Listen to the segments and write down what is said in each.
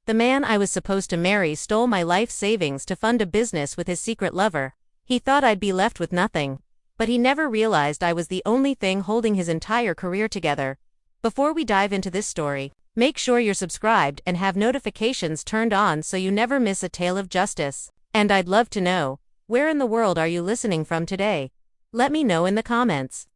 The man I was supposed to marry stole my life savings to fund a business with his secret lover. He thought I'd be left with nothing. But he never realized I was the only thing holding his entire career together. Before we dive into this story, make sure you're subscribed and have notifications turned on so you never miss a tale of justice. And I'd love to know, where in the world are you listening from today? Let me know in the comments.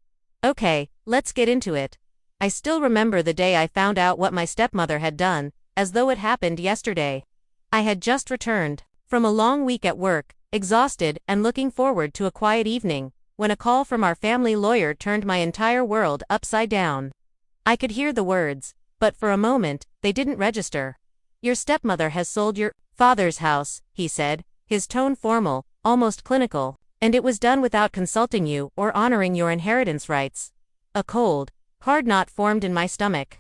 Okay, let's get into it. I still remember the day I found out what my stepmother had done, as though it happened yesterday. I had just returned from a long week at work, exhausted and looking forward to a quiet evening, when a call from our family lawyer turned my entire world upside down. I could hear the words, but for a moment, they didn't register. "Your stepmother has sold your father's house," he said, his tone formal, almost clinical, "and it was done without consulting you or honoring your inheritance rights." A cold, hard knot formed in my stomach.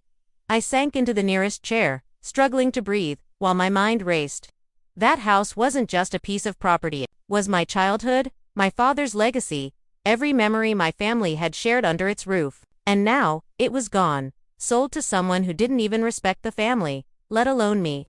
I sank into the nearest chair, struggling to breathe, while my mind raced. That house wasn't just a piece of property. It was my childhood, my father's legacy, every memory my family had shared under its roof. And now, it was gone, sold to someone who didn't even respect the family, let alone me.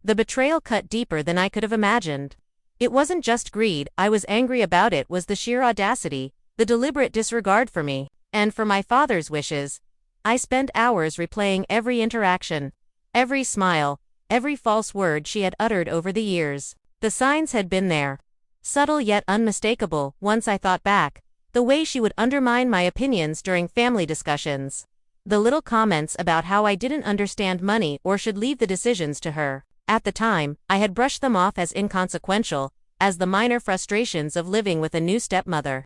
The betrayal cut deeper than I could have imagined. It wasn't just greed I was angry about, it was the sheer audacity, the deliberate disregard for me, and for my father's wishes. I spent hours replaying every interaction, every smile, every false word she had uttered over the years. The signs had been there, subtle yet unmistakable. Once I thought back, the way she would undermine my opinions during family discussions. The little comments about how I didn't understand money or should leave the decisions to her. At the time, I had brushed them off as inconsequential, as the minor frustrations of living with a new stepmother.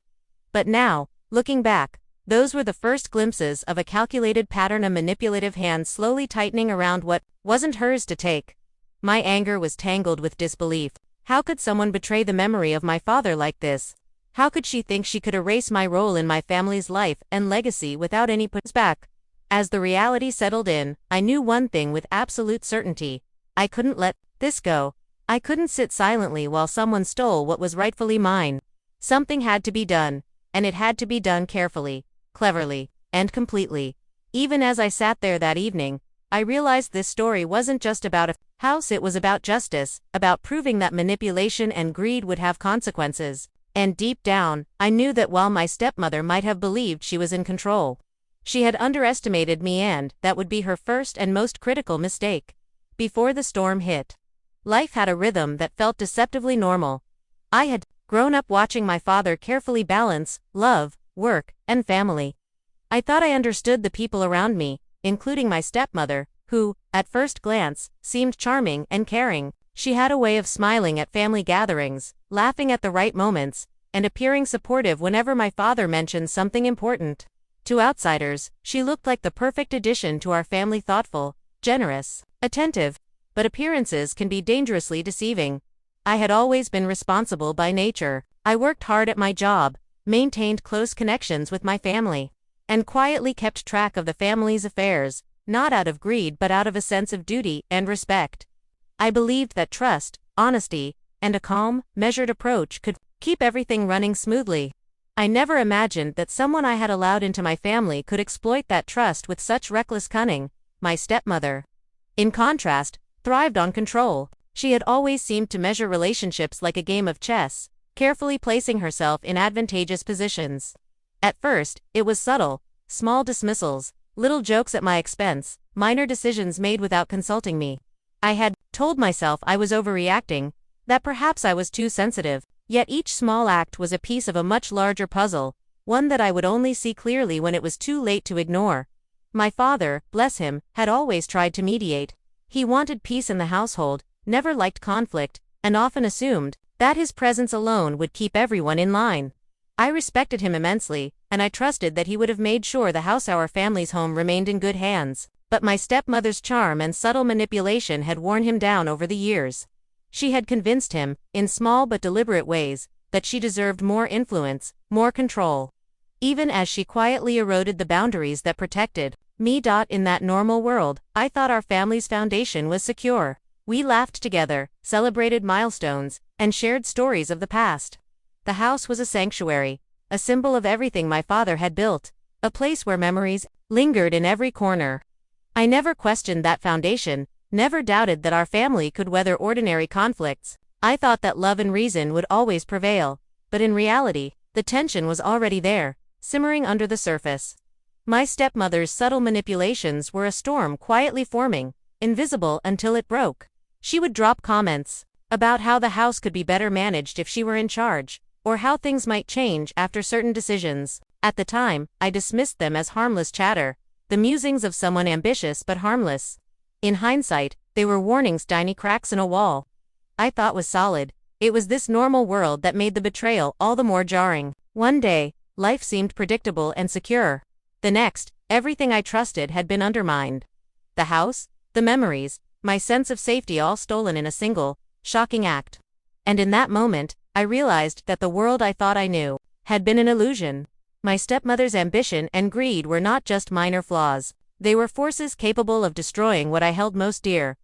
But now, looking back, those were the first glimpses of a calculated pattern, a manipulative hand slowly tightening around what wasn't hers to take. My anger was tangled with disbelief. How could someone betray the memory of my father like this? How could she think she could erase my role in my family's life and legacy without any pushback? As the reality settled in, I knew one thing with absolute certainty. I couldn't let this go. I couldn't sit silently while someone stole what was rightfully mine. Something had to be done, and it had to be done carefully, cleverly, and completely. Even as I sat there that evening, I realized this story wasn't just about a house, it was about justice, about proving that manipulation and greed would have consequences. And deep down, I knew that while my stepmother might have believed she was in control, she had underestimated me, and that would be her first and most critical mistake. Before the storm hit, life had a rhythm that felt deceptively normal. I had grown up watching my father carefully balance love, work, and family. I thought I understood the people around me, including my stepmother, who, at first glance, seemed charming and caring. She had a way of smiling at family gatherings, laughing at the right moments, and appearing supportive whenever my father mentioned something important. To outsiders, she looked like the perfect addition to our family, thoughtful, generous, attentive, but appearances can be dangerously deceiving. I had always been responsible by nature. I worked hard at my job, maintained close connections with my family, and quietly kept track of the family's affairs, not out of greed but out of a sense of duty and respect. I believed that trust, honesty, and a calm, measured approach could keep everything running smoothly. I never imagined that someone I had allowed into my family could exploit that trust with such reckless cunning. My stepmother, in contrast, thrived on control. She had always seemed to measure relationships like a game of chess, carefully placing herself in advantageous positions. At first, it was subtle, small dismissals, little jokes at my expense, minor decisions made without consulting me. I had told myself I was overreacting, that perhaps I was too sensitive, yet each small act was a piece of a much larger puzzle, one that I would only see clearly when it was too late to ignore. My father, bless him, had always tried to mediate. He wanted peace in the household, never liked conflict, and often assumed that his presence alone would keep everyone in line. I respected him immensely, and I trusted that he would have made sure the house, our family's home, remained in good hands. But my stepmother's charm and subtle manipulation had worn him down over the years. She had convinced him, in small but deliberate ways, that she deserved more influence, more control. Even as she quietly eroded the boundaries that protected me. In that normal world, I thought our family's foundation was secure. We laughed together, celebrated milestones, and shared stories of the past. The house was a sanctuary, a symbol of everything my father had built, a place where memories lingered in every corner. I never questioned that foundation, never doubted that our family could weather ordinary conflicts. I thought that love and reason would always prevail, but in reality, the tension was already there, simmering under the surface. My stepmother's subtle manipulations were a storm quietly forming, invisible until it broke. She would drop comments about how the house could be better managed if she were in charge, or how things might change after certain decisions. At the time, I dismissed them as harmless chatter, the musings of someone ambitious but harmless. In hindsight, they were warnings, tiny cracks in a wall I thought was solid. It was this normal world that made the betrayal all the more jarring. One day, life seemed predictable and secure. The next, everything I trusted had been undermined. The house, the memories, my sense of safety all stolen in a single, shocking act. And in that moment, I realized that the world I thought I knew had been an illusion. My stepmother's ambition and greed were not just minor flaws. They were forces capable of destroying what I held most dear.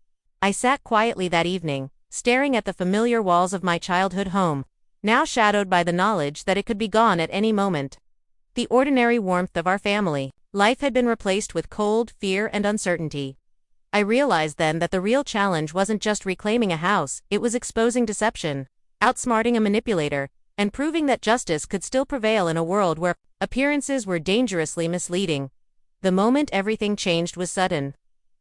I sat quietly that evening, staring at the familiar walls of my childhood home, now shadowed by the knowledge that it could be gone at any moment. The ordinary warmth of our family life had been replaced with cold, fear, and uncertainty. I realized then that the real challenge wasn't just reclaiming a house, it was exposing deception, outsmarting a manipulator, and proving that justice could still prevail in a world where appearances were dangerously misleading. The moment everything changed was sudden.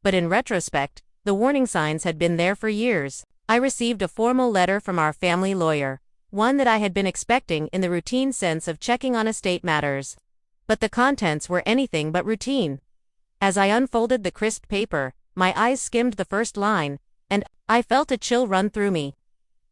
But in retrospect, the warning signs had been there for years. I received a formal letter from our family lawyer, one that I had been expecting in the routine sense of checking on estate matters. But the contents were anything but routine. As I unfolded the crisp paper, my eyes skimmed the first line, and I felt a chill run through me.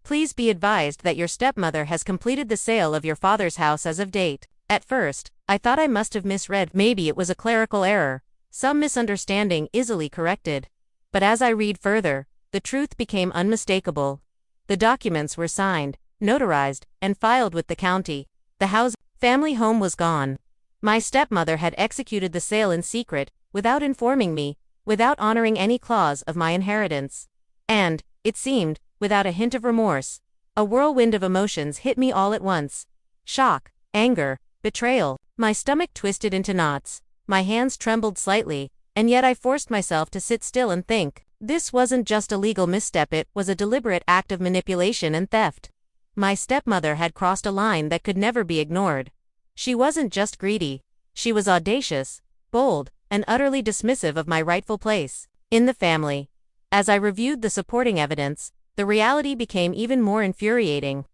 Please be advised that your stepmother has completed the sale of your father's house as of date. At first, I thought I must have misread. Maybe it was a clerical error, some misunderstanding easily corrected. But as I read further, the truth became unmistakable. The documents were signed, notarized, and filed with the county. The family home was gone. My stepmother had executed the sale in secret, without informing me, without honoring any clause of my inheritance. And, it seemed, without a hint of remorse. A whirlwind of emotions hit me all at once. Shock, anger, betrayal. My stomach twisted into knots. My hands trembled slightly, and yet I forced myself to sit still and think. This wasn't just a legal misstep, it was a deliberate act of manipulation and theft. My stepmother had crossed a line that could never be ignored. She wasn't just greedy. She was audacious, bold, and utterly dismissive of my rightful place in the family. As I reviewed the supporting evidence, the reality became even more infuriating.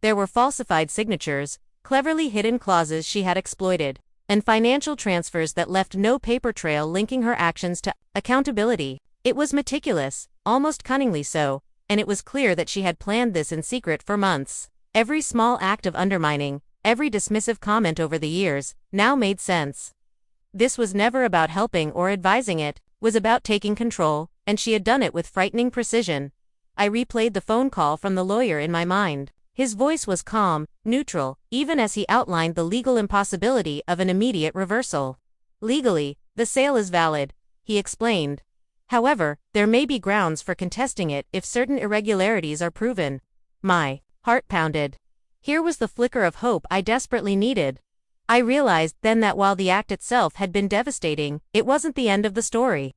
There were falsified signatures, cleverly hidden clauses she had exploited, and financial transfers that left no paper trail linking her actions to accountability. It was meticulous, almost cunningly so, and it was clear that she had planned this in secret for months. Every small act of undermining, every dismissive comment over the years, now made sense. This was never about helping or advising, it was about taking control, and she had done it with frightening precision. I replayed the phone call from the lawyer in my mind. His voice was calm, neutral, even as he outlined the legal impossibility of an immediate reversal. Legally, the sale is valid, he explained. However, there may be grounds for contesting it if certain irregularities are proven. My heart pounded. Here was the flicker of hope I desperately needed. I realized then that while the act itself had been devastating, it wasn't the end of the story.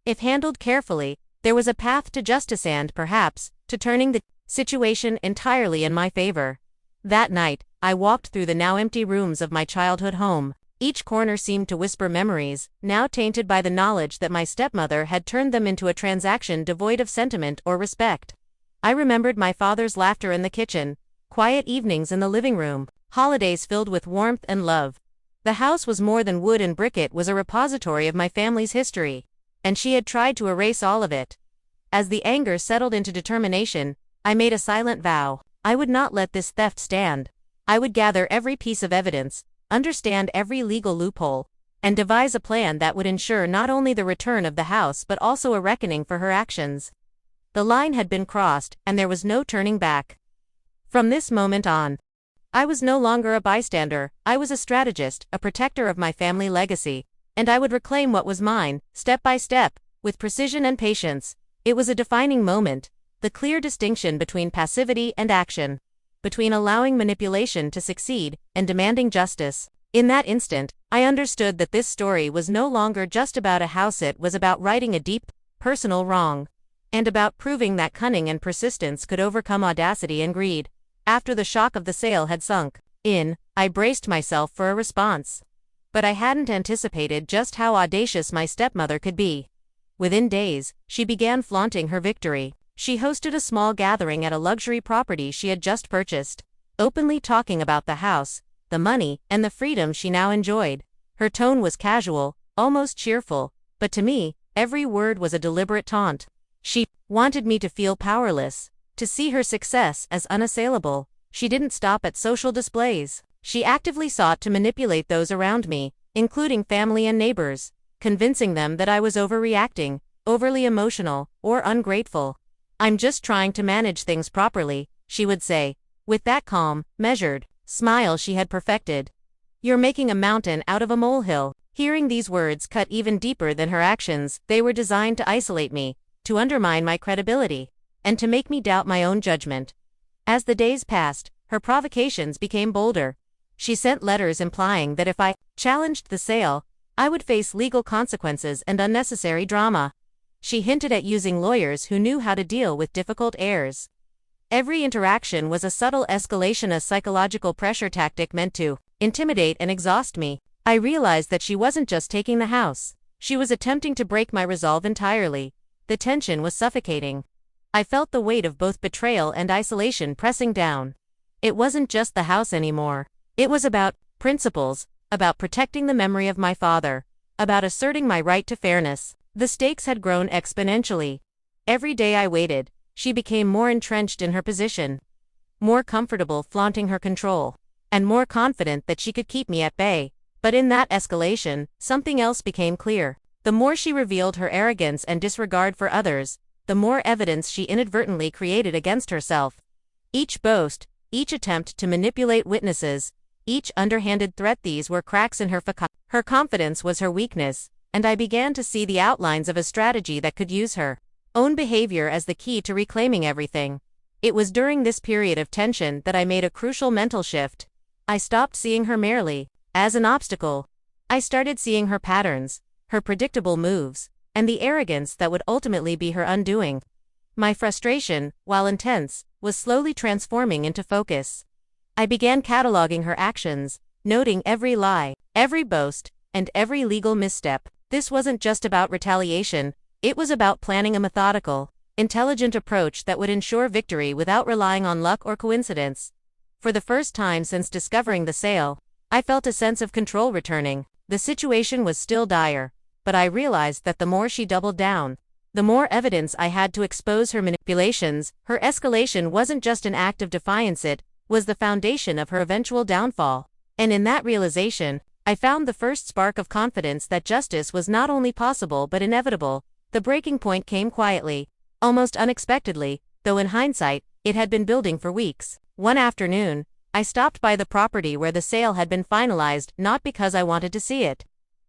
If handled carefully, there was a path to justice and, perhaps, to turning the situation entirely in my favor. That night, I walked through the now empty rooms of my childhood home. Each corner seemed to whisper memories, now tainted by the knowledge that my stepmother had turned them into a transaction devoid of sentiment or respect. I remembered my father's laughter in the kitchen, quiet evenings in the living room, holidays filled with warmth and love. The house was more than wood and brick, it was a repository of my family's history, and she had tried to erase all of it. As the anger settled into determination, I made a silent vow. I would not let this theft stand. I would gather every piece of evidence, understand every legal loophole, and devise a plan that would ensure not only the return of the house but also a reckoning for her actions. The line had been crossed, and there was no turning back. From this moment on, I was no longer a bystander, I was a strategist, a protector of my family legacy, and I would reclaim what was mine, step by step, with precision and patience. It was a defining moment, the clear distinction between passivity and action, between allowing manipulation to succeed and demanding justice. In that instant, I understood that this story was no longer just about a house, it was about righting a deep, personal wrong. and about proving that cunning and persistence could overcome audacity and greed. After the shock of the sale had sunk in, I braced myself for a response. But I hadn't anticipated just how audacious my stepmother could be. Within days, she began flaunting her victory. She hosted a small gathering at a luxury property she had just purchased, openly talking about the house, the money, and the freedom she now enjoyed. Her tone was casual, almost cheerful, but to me, every word was a deliberate taunt. She wanted me to feel powerless, to see her success as unassailable. She didn't stop at social displays. She actively sought to manipulate those around me, including family and neighbors, convincing them that I was overreacting, overly emotional, or ungrateful. "I'm just trying to manage things properly," she would say, with that calm, measured smile she had perfected. "You're making a mountain out of a molehill." Hearing these words cut even deeper than her actions, they were designed to isolate me, to undermine my credibility, and to make me doubt my own judgment. As the days passed, her provocations became bolder. She sent letters implying that if I challenged the sale, I would face legal consequences and unnecessary drama. She hinted at using lawyers who knew how to deal with difficult heirs. Every interaction was a subtle escalation, a psychological pressure tactic meant to intimidate and exhaust me. I realized that she wasn't just taking the house. She was attempting to break my resolve entirely. The tension was suffocating. I felt the weight of both betrayal and isolation pressing down. It wasn't just the house anymore. It was about principles, about protecting the memory of my father, about asserting my right to fairness. The stakes had grown exponentially. Every day I waited, she became more entrenched in her position, more comfortable flaunting her control, and more confident that she could keep me at bay. But in that escalation, something else became clear. The more she revealed her arrogance and disregard for others, the more evidence she inadvertently created against herself. Each boast, each attempt to manipulate witnesses, each underhanded threat, these were cracks in her facade. Her confidence was her weakness, and I began to see the outlines of a strategy that could use her own behavior as the key to reclaiming everything. It was during this period of tension that I made a crucial mental shift. I stopped seeing her merely as an obstacle. I started seeing her patterns, her predictable moves, and the arrogance that would ultimately be her undoing. My frustration, while intense, was slowly transforming into focus. I began cataloging her actions, noting every lie, every boast, and every legal misstep. This wasn't just about retaliation, it was about planning a methodical, intelligent approach that would ensure victory without relying on luck or coincidence. For the first time since discovering the sale, I felt a sense of control returning. The situation was still dire, but I realized that the more she doubled down, the more evidence I had to expose her manipulations. Her escalation wasn't just an act of defiance, it was the foundation of her eventual downfall. And in that realization, I found the first spark of confidence that justice was not only possible but inevitable. The breaking point came quietly, almost unexpectedly, though in hindsight, it had been building for weeks. One afternoon, I stopped by the property where the sale had been finalized, not because I wanted to see it,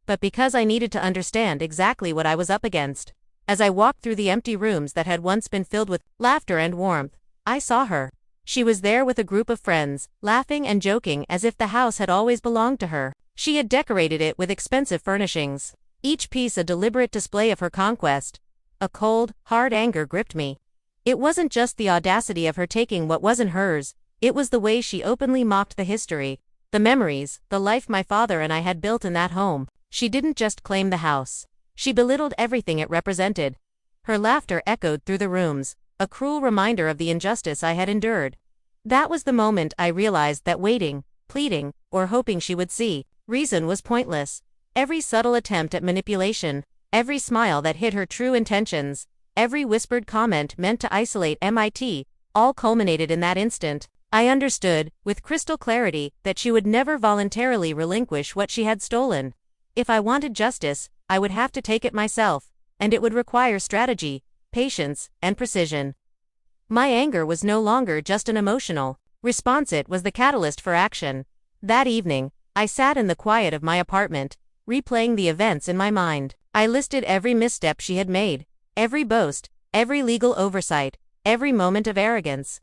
but because I needed to understand exactly what I was up against. As I walked through the empty rooms that had once been filled with laughter and warmth, I saw her. She was there with a group of friends, laughing and joking as if the house had always belonged to her. She had decorated it with expensive furnishings, each piece a deliberate display of her conquest. A cold, hard anger gripped me. It wasn't just the audacity of her taking what wasn't hers, it was the way she openly mocked the history, the memories, the life my father and I had built in that home. She didn't just claim the house. She belittled everything it represented. Her laughter echoed through the rooms, a cruel reminder of the injustice I had endured. That was the moment I realized that waiting, pleading, or hoping she would see reason was pointless. Every subtle attempt at manipulation, every smile that hid her true intentions, every whispered comment meant to isolate MIT, all culminated in that instant. I understood, with crystal clarity, that she would never voluntarily relinquish what she had stolen. If I wanted justice, I would have to take it myself, and it would require strategy, patience, and precision. My anger was no longer just an emotional response, it was the catalyst for action. That evening, I sat in the quiet of my apartment, replaying the events in my mind. I listed every misstep she had made, every boast, every legal oversight, every moment of arrogance.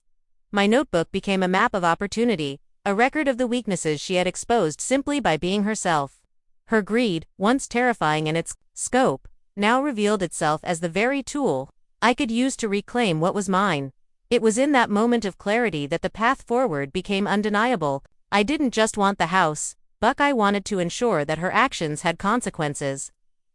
My notebook became a map of opportunity, a record of the weaknesses she had exposed simply by being herself. Her greed, once terrifying in its scope, now revealed itself as the very tool I could use to reclaim what was mine. It was in that moment of clarity that the path forward became undeniable. I didn't just want the house, Buck. I wanted to ensure that her actions had consequences,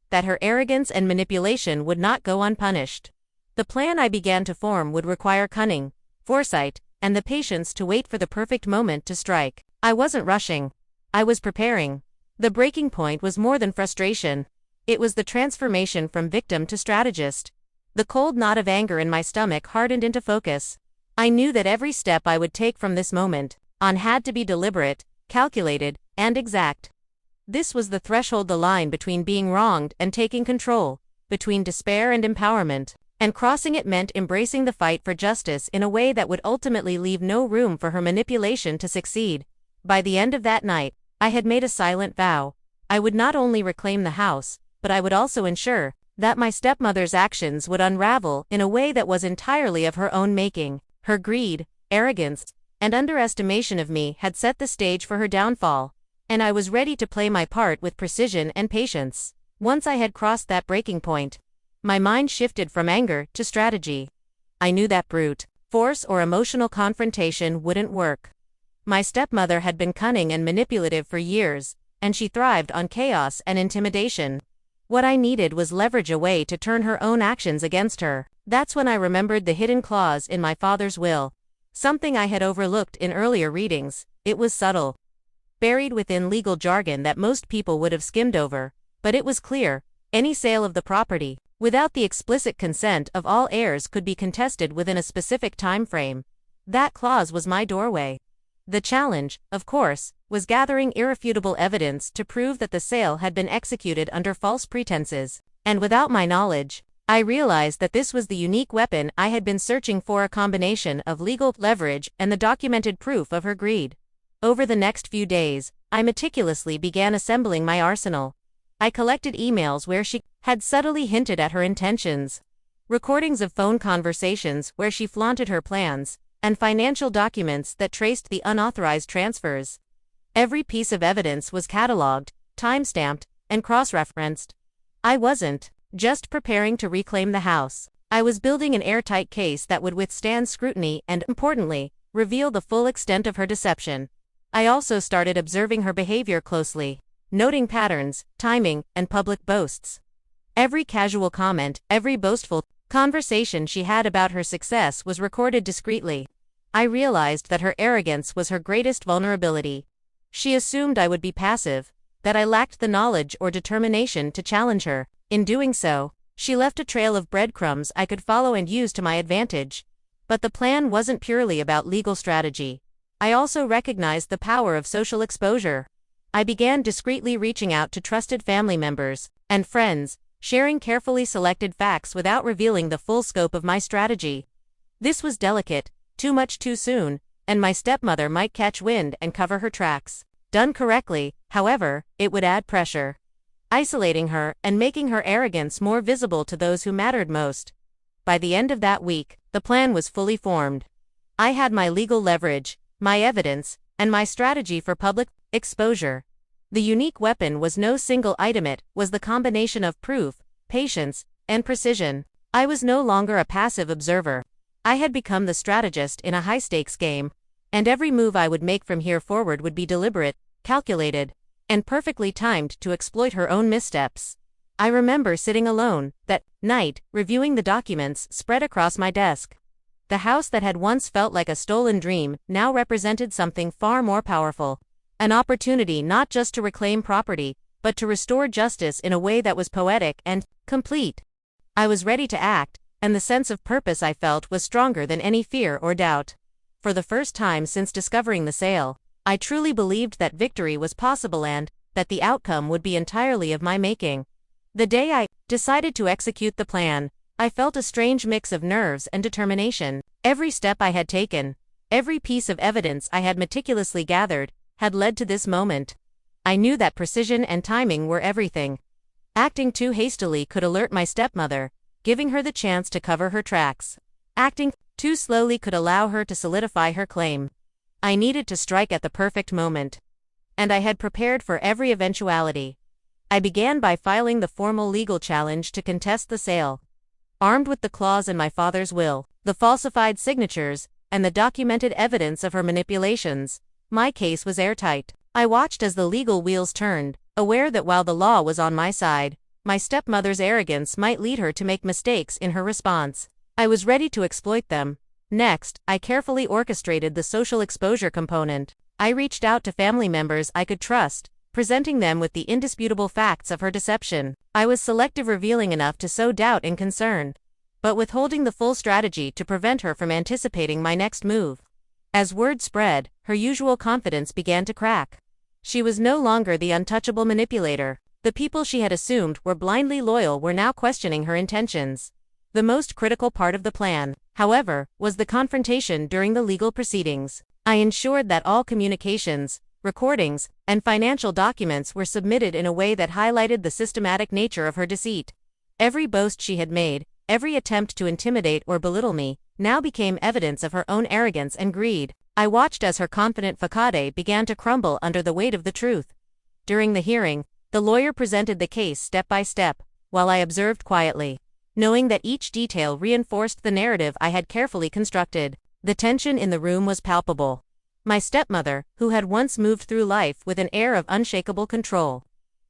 that her arrogance and manipulation would not go unpunished. The plan I began to form would require cunning, foresight, and the patience to wait for the perfect moment to strike. I wasn't rushing. I was preparing. The breaking point was more than frustration. It was the transformation from victim to strategist. The cold knot of anger in my stomach hardened into focus. I knew that every step I would take from this moment on had to be deliberate, calculated, and exact. This was the threshold, the line between being wronged and taking control, between despair and empowerment, and crossing it meant embracing the fight for justice in a way that would ultimately leave no room for her manipulation to succeed. By the end of that night, I had made a silent vow. I would not only reclaim the house, but I would also ensure that my stepmother's actions would unravel in a way that was entirely of her own making. Her greed, arrogance, and underestimation of me had set the stage for her downfall, and I was ready to play my part with precision and patience. Once I had crossed that breaking point, my mind shifted from anger to strategy. I knew that brute force or emotional confrontation wouldn't work. My stepmother had been cunning and manipulative for years, and she thrived on chaos and intimidation. What I needed was leverage, a way to turn her own actions against her. That's when I remembered the hidden clause in my father's will. Something I had overlooked in earlier readings. It was subtle, buried within legal jargon that most people would have skimmed over, but it was clear. Any sale of the property, without the explicit consent of all heirs, could be contested within a specific time frame. That clause was my doorway. The challenge, of course, was gathering irrefutable evidence to prove that the sale had been executed under false pretenses. And without my knowledge, I realized that this was the unique weapon I had been searching for, a combination of legal leverage and the documented proof of her greed. Over the next few days, I meticulously began assembling my arsenal. I collected emails where she had subtly hinted at her intentions, recordings of phone conversations where she flaunted her plans, and financial documents that traced the unauthorized transfers. Every piece of evidence was cataloged, time-stamped, and cross-referenced. I wasn't just preparing to reclaim the house. I was building an airtight case that would withstand scrutiny and, importantly, reveal the full extent of her deception. I also started observing her behavior closely, noting patterns, timing, and public boasts. Every casual comment, every boastful conversation she had about her success was recorded discreetly. I realized that her arrogance was her greatest vulnerability. She assumed I would be passive, that I lacked the knowledge or determination to challenge her. In doing so, she left a trail of breadcrumbs I could follow and use to my advantage. But the plan wasn't purely about legal strategy. I also recognized the power of social exposure. I began discreetly reaching out to trusted family members and friends, sharing carefully selected facts without revealing the full scope of my strategy. This was delicate, too much too soon, and my stepmother might catch wind and cover her tracks. Done correctly, however, it would add pressure, isolating her and making her arrogance more visible to those who mattered most. By the end of that week, the plan was fully formed. I had my legal leverage, my evidence, and my strategy for public exposure. The unique weapon was no single item, it was the combination of proof, patience, and precision. I was no longer a passive observer. I had become the strategist in a high-stakes game, and every move I would make from here forward would be deliberate, calculated, and perfectly timed to exploit her own missteps. I remember sitting alone that night, reviewing the documents spread across my desk. The house that had once felt like a stolen dream now represented something far more powerful. An opportunity not just to reclaim property, but to restore justice in a way that was poetic and complete. I was ready to act, and the sense of purpose I felt was stronger than any fear or doubt. For the first time since discovering the sale, I truly believed that victory was possible and that the outcome would be entirely of my making. The day I decided to execute the plan, I felt a strange mix of nerves and determination. Every step I had taken, every piece of evidence I had meticulously gathered, had led to this moment. I knew that precision and timing were everything. Acting too hastily could alert my stepmother, giving her the chance to cover her tracks. Acting too slowly could allow her to solidify her claim. I needed to strike at the perfect moment, and I had prepared for every eventuality. I began by filing the formal legal challenge to contest the sale. Armed with the clause in my father's will, the falsified signatures, and the documented evidence of her manipulations, my case was airtight. I watched as the legal wheels turned, aware that while the law was on my side, my stepmother's arrogance might lead her to make mistakes in her response. I was ready to exploit them. Next, I carefully orchestrated the social exposure component. I reached out to family members I could trust, presenting them with the indisputable facts of her deception. I was selective, revealing enough to sow doubt and concern, but withholding the full strategy to prevent her from anticipating my next move. As word spread, her usual confidence began to crack. She was no longer the untouchable manipulator. The people she had assumed were blindly loyal were now questioning her intentions. The most critical part of the plan, however, was the confrontation during the legal proceedings. I ensured that all communications, recordings, and financial documents were submitted in a way that highlighted the systematic nature of her deceit. Every boast she had made, every attempt to intimidate or belittle me, now became evidence of her own arrogance and greed. I watched as her confident facade began to crumble under the weight of the truth. During the hearing, the lawyer presented the case step by step, while I observed quietly, knowing that each detail reinforced the narrative I had carefully constructed. The tension in the room was palpable. My stepmother, who had once moved through life with an air of unshakable control,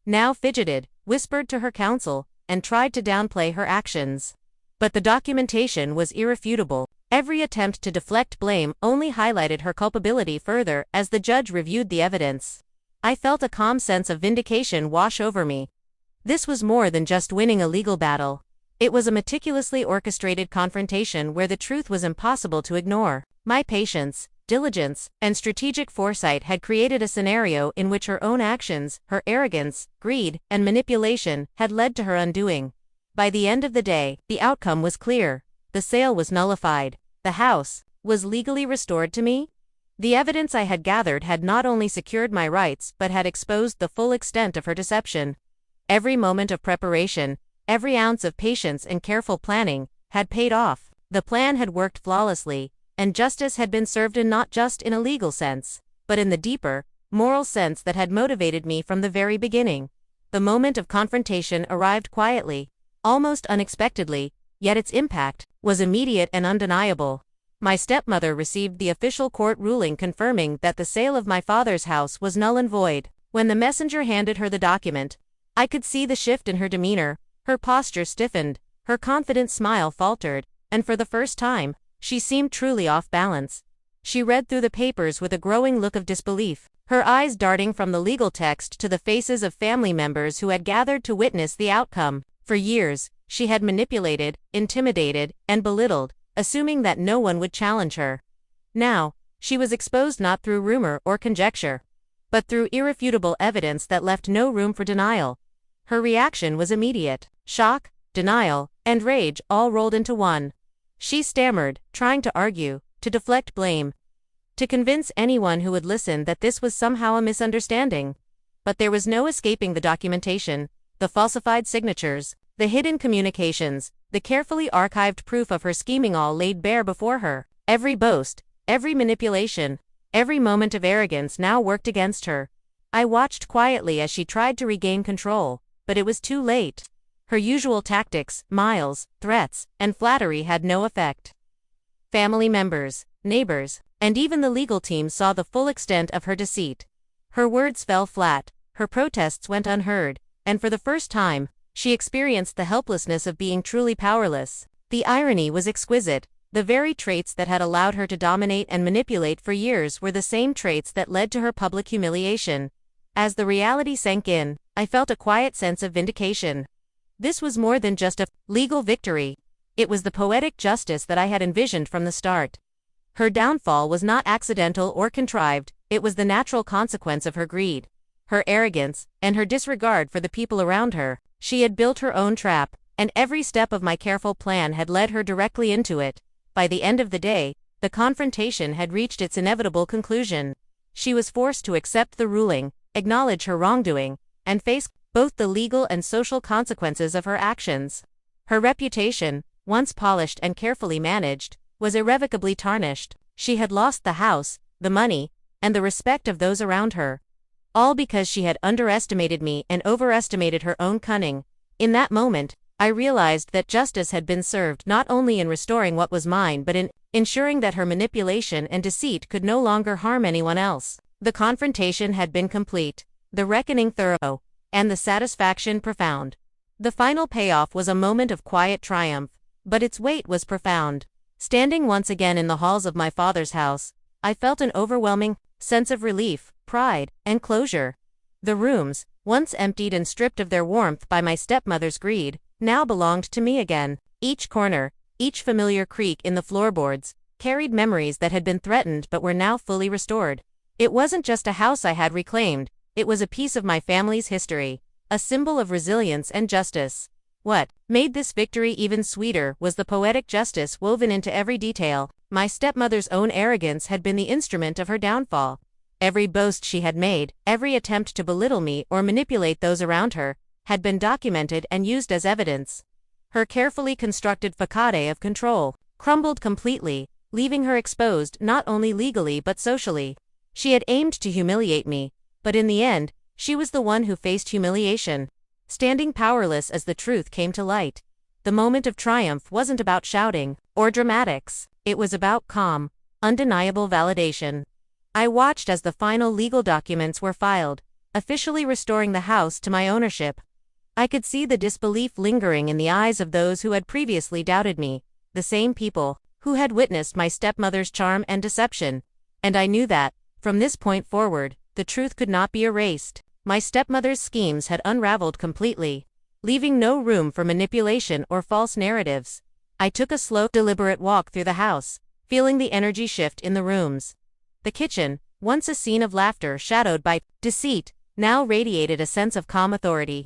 now fidgeted, whispered to her counsel, and tried to downplay her actions. But the documentation was irrefutable. Every attempt to deflect blame only highlighted her culpability further as the judge reviewed the evidence. I felt a calm sense of vindication wash over me. This was more than just winning a legal battle. It was a meticulously orchestrated confrontation where the truth was impossible to ignore. My patience, diligence, and strategic foresight had created a scenario in which her own actions, her arrogance, greed, and manipulation had led to her undoing. By the end of the day, the outcome was clear. The sale was nullified. The house was legally restored to me. The evidence I had gathered had not only secured my rights but had exposed the full extent of her deception. Every moment of preparation, every ounce of patience and careful planning, had paid off. The plan had worked flawlessly, and justice had been served not just in a legal sense, but in the deeper, moral sense that had motivated me from the very beginning. The moment of confrontation arrived quietly, almost unexpectedly, yet its impact was immediate and undeniable. My stepmother received the official court ruling confirming that the sale of my father's house was null and void. When the messenger handed her the document, I could see the shift in her demeanor. Her posture stiffened, her confident smile faltered, and for the first time, she seemed truly off balance. She read through the papers with a growing look of disbelief, her eyes darting from the legal text to the faces of family members who had gathered to witness the outcome. For years, she had manipulated, intimidated, and belittled, assuming that no one would challenge her. Now, she was exposed not through rumor or conjecture, but through irrefutable evidence that left no room for denial. Her reaction was immediate. Shock, denial, and rage all rolled into one. She stammered, trying to argue, to deflect blame, to convince anyone who would listen that this was somehow a misunderstanding. But there was no escaping the documentation, the falsified signatures, the hidden communications, the carefully archived proof of her scheming, all laid bare before her. Every boast, every manipulation, every moment of arrogance now worked against her. I watched quietly as she tried to regain control, but it was too late. Her usual tactics, smiles, threats, and flattery had no effect. Family members, neighbors, and even the legal team saw the full extent of her deceit. Her words fell flat, her protests went unheard, and for the first time, she experienced the helplessness of being truly powerless. The irony was exquisite. The very traits that had allowed her to dominate and manipulate for years were the same traits that led to her public humiliation. As the reality sank in, I felt a quiet sense of vindication. This was more than just a legal victory. It was the poetic justice that I had envisioned from the start. Her downfall was not accidental or contrived, it was the natural consequence of her greed, her arrogance, and her disregard for the people around her. She had built her own trap, and every step of my careful plan had led her directly into it. By the end of the day, the confrontation had reached its inevitable conclusion. She was forced to accept the ruling, acknowledge her wrongdoing, and face both the legal and social consequences of her actions. Her reputation, once polished and carefully managed, was irrevocably tarnished. She had lost the house, the money, and the respect of those around her. All because she had underestimated me and overestimated her own cunning. In that moment, I realized that justice had been served not only in restoring what was mine but in ensuring that her manipulation and deceit could no longer harm anyone else. The confrontation had been complete, the reckoning thorough, and the satisfaction profound. The final payoff was a moment of quiet triumph, but its weight was profound. Standing once again in the halls of my father's house, I felt an overwhelming sense of relief, pride, and closure. The rooms, once emptied and stripped of their warmth by my stepmother's greed, now belonged to me again. Each corner, each familiar creak in the floorboards, carried memories that had been threatened but were now fully restored. It wasn't just a house I had reclaimed, it was a piece of my family's history, a symbol of resilience and justice. What made this victory even sweeter was the poetic justice woven into every detail. My stepmother's own arrogance had been the instrument of her downfall. Every boast she had made, every attempt to belittle me or manipulate those around her, had been documented and used as evidence. Her carefully constructed facade of control crumbled completely, leaving her exposed not only legally but socially. She had aimed to humiliate me, but in the end, she was the one who faced humiliation, standing powerless as the truth came to light. The moment of triumph wasn't about shouting or dramatics, it was about calm, undeniable validation. I watched as the final legal documents were filed, officially restoring the house to my ownership. I could see the disbelief lingering in the eyes of those who had previously doubted me, the same people who had witnessed my stepmother's charm and deception, and I knew that, from this point forward, the truth could not be erased. My stepmother's schemes had unraveled completely, leaving no room for manipulation or false narratives. I took a slow, deliberate walk through the house, feeling the energy shift in the rooms. The kitchen, once a scene of laughter shadowed by deceit, now radiated a sense of calm authority.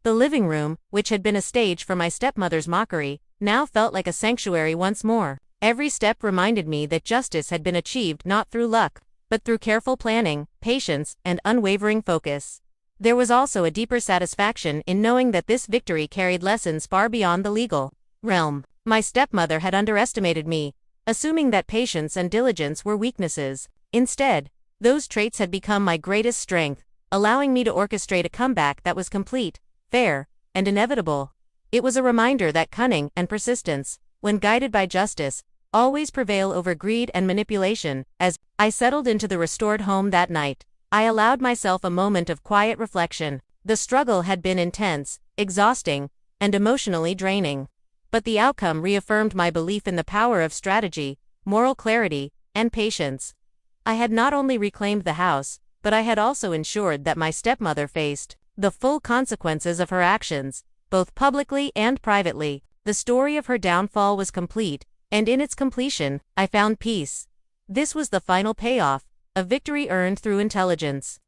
The living room, which had been a stage for my stepmother's mockery, now felt like a sanctuary once more. Every step reminded me that justice had been achieved not through luck, but through careful planning, patience, and unwavering focus. There was also a deeper satisfaction in knowing that this victory carried lessons far beyond the legal realm. My stepmother had underestimated me, assuming that patience and diligence were weaknesses. Instead, those traits had become my greatest strength, allowing me to orchestrate a comeback that was complete, fair, and inevitable. It was a reminder that cunning and persistence, when guided by justice, always prevail over greed and manipulation. As I settled into the restored home that night, I allowed myself a moment of quiet reflection. The struggle had been intense, exhausting, and emotionally draining. But the outcome reaffirmed my belief in the power of strategy, moral clarity, and patience. I had not only reclaimed the house, but I had also ensured that my stepmother faced the full consequences of her actions, both publicly and privately. The story of her downfall was complete, and in its completion, I found peace. This was the final payoff, a victory earned through intelligence,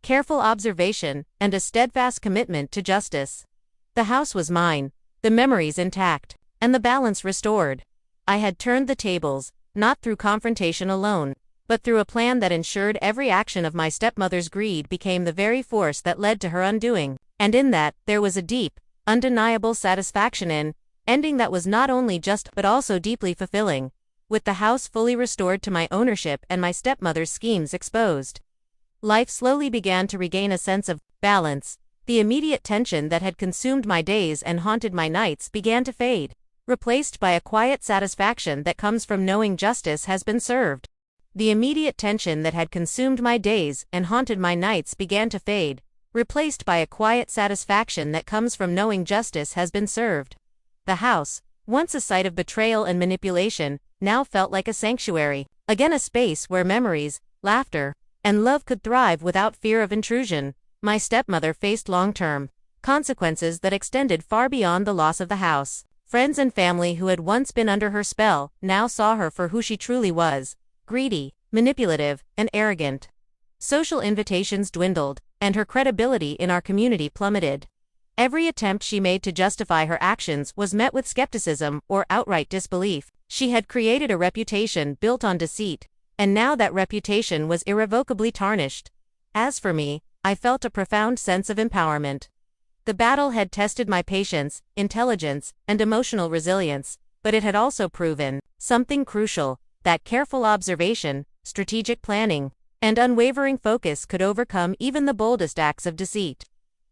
careful observation, and a steadfast commitment to justice. The house was mine, the memories intact, and the balance restored. I had turned the tables, not through confrontation alone, but through a plan that ensured every action of my stepmother's greed became the very force that led to her undoing. And in that, there was a deep, undeniable satisfaction in ending that was not only just but also deeply fulfilling. With the house fully restored to my ownership and my stepmother's schemes exposed, life slowly began to regain a sense of balance. The immediate tension that had consumed my days and haunted my nights began to fade, replaced by a quiet satisfaction that comes from knowing justice has been served. The immediate tension that had consumed my days and haunted my nights began to fade, replaced by a quiet satisfaction that comes from knowing justice has been served. The house, once a site of betrayal and manipulation, now felt like a sanctuary, again a space where memories, laughter, and love could thrive without fear of intrusion. My stepmother faced long-term consequences that extended far beyond the loss of the house. Friends and family who had once been under her spell now saw her for who she truly was: greedy, manipulative, and arrogant. Social invitations dwindled, and her credibility in our community plummeted. Every attempt she made to justify her actions was met with skepticism or outright disbelief. She had created a reputation built on deceit, and now that reputation was irrevocably tarnished. As for me, I felt a profound sense of empowerment. The battle had tested my patience, intelligence, and emotional resilience, but it had also proven something crucial: that careful observation, strategic planning, and unwavering focus could overcome even the boldest acts of deceit.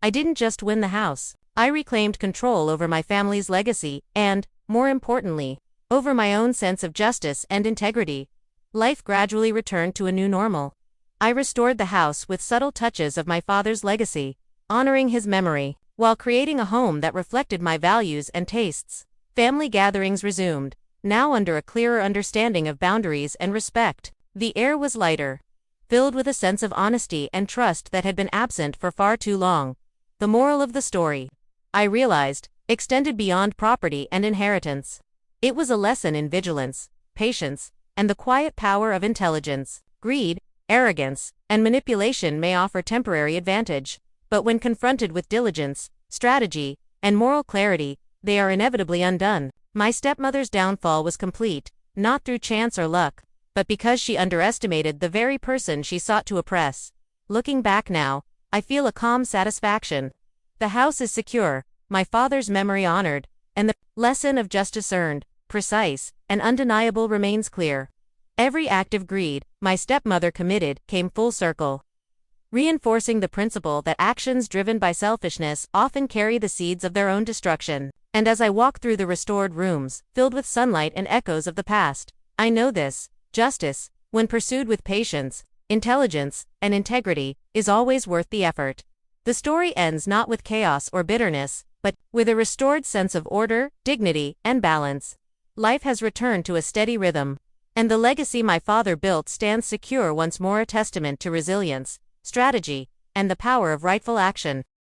I didn't just win the house, I reclaimed control over my family's legacy and, more importantly, over my own sense of justice and integrity. Life gradually returned to a new normal. I restored the house with subtle touches of my father's legacy, honoring his memory, while creating a home that reflected my values and tastes. Family gatherings resumed, now under a clearer understanding of boundaries and respect. The air was lighter, filled with a sense of honesty and trust that had been absent for far too long. The moral of the story, I realized, extended beyond property and inheritance. It was a lesson in vigilance, patience, and the quiet power of intelligence. Greed, arrogance, and manipulation may offer temporary advantage, but when confronted with diligence, strategy, and moral clarity, they are inevitably undone. My stepmother's downfall was complete, not through chance or luck, but because she underestimated the very person she sought to oppress. Looking back now, I feel a calm satisfaction. The house is secure, my father's memory honored, and the lesson of justice earned, precise, and undeniable remains clear. Every act of greed my stepmother committed came full circle, reinforcing the principle that actions driven by selfishness often carry the seeds of their own destruction. And as I walk through the restored rooms, filled with sunlight and echoes of the past, I know this: justice, when pursued with patience, intelligence, and integrity, is always worth the effort. The story ends not with chaos or bitterness, but with a restored sense of order, dignity, and balance. Life has returned to a steady rhythm, and the legacy my father built stands secure once more, a testament to resilience, strategy, and the power of rightful action.